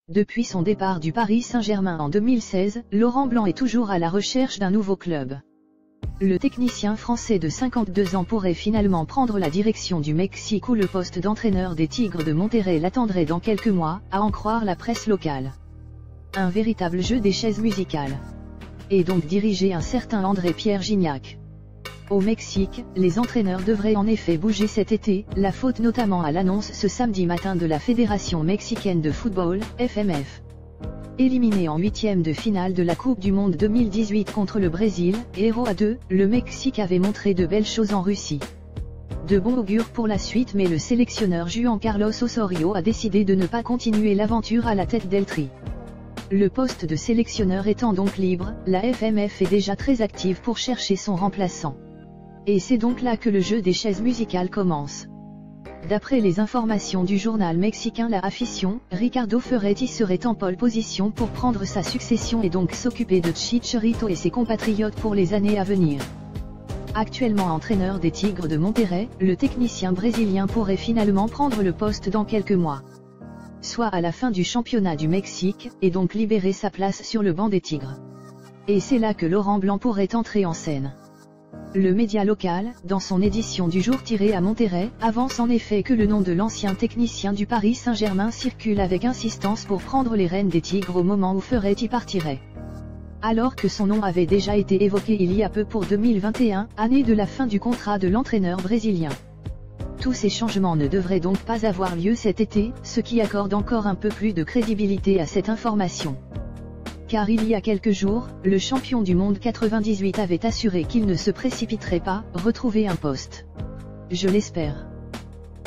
Depuis son départ du Paris Saint-Germain en 2016, Laurent Blanc est toujours à la recherche d'un nouveau club. Le technicien français de 52 ans pourrait finalement prendre la direction du Mexique où le poste d'entraîneur des Tigres de Monterrey l'attendrait dans quelques mois, à en croire la presse locale. Un véritable jeu des chaises musicales. Et donc diriger un certain André-Pierre Gignac. Au Mexique, les entraîneurs devraient en effet bouger cet été, la faute notamment à l'annonce ce samedi matin de la Fédération mexicaine de football, FMF. Éliminé en huitième de finale de la Coupe du Monde 2018 contre le Brésil, héros à 2, le Mexique avait montré de belles choses en Russie. De bon augure pour la suite, mais le sélectionneur Juan Carlos Osorio a décidé de ne pas continuer l'aventure à la tête d'El Tri. Le poste de sélectionneur étant donc libre, la FMF est déjà très active pour chercher son remplaçant. Et c'est donc là que le jeu des chaises musicales commence. D'après les informations du journal mexicain La Afición, Ricardo Ferretti serait en pole position pour prendre sa succession et donc s'occuper de Chicharito et ses compatriotes pour les années à venir. Actuellement entraîneur des Tigres de Monterrey, le technicien brésilien pourrait finalement prendre le poste dans quelques mois. Soit à la fin du championnat du Mexique, et donc libérer sa place sur le banc des Tigres. Et c'est là que Laurent Blanc pourrait entrer en scène. Le média local, dans son édition du jour tiré à Monterrey, avance en effet que le nom de l'ancien technicien du Paris Saint-Germain circule avec insistance pour prendre les rênes des Tigres au moment où Ferretti partirait. Alors que son nom avait déjà été évoqué il y a peu pour 2021, année de la fin du contrat de l'entraîneur brésilien. Tous ces changements ne devraient donc pas avoir lieu cet été, ce qui accorde encore un peu plus de crédibilité à cette information. Car il y a quelques jours, le champion du monde 98 avait assuré qu'il ne se précipiterait pas, retrouver un poste. Je l'espère.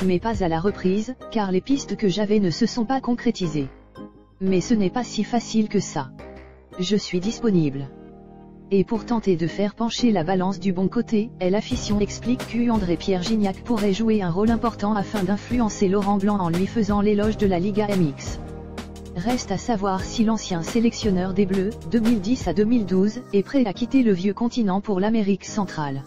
Mais pas à la reprise, car les pistes que j'avais ne se sont pas concrétisées. Mais ce n'est pas si facile que ça. Je suis disponible. Et pour tenter de faire pencher la balance du bon côté, La Afición explique que André-Pierre Gignac pourrait jouer un rôle important afin d'influencer Laurent Blanc en lui faisant l'éloge de la Liga MX. Reste à savoir si l'ancien sélectionneur des Bleus, 2010 à 2012, est prêt à quitter le vieux continent pour l'Amérique centrale.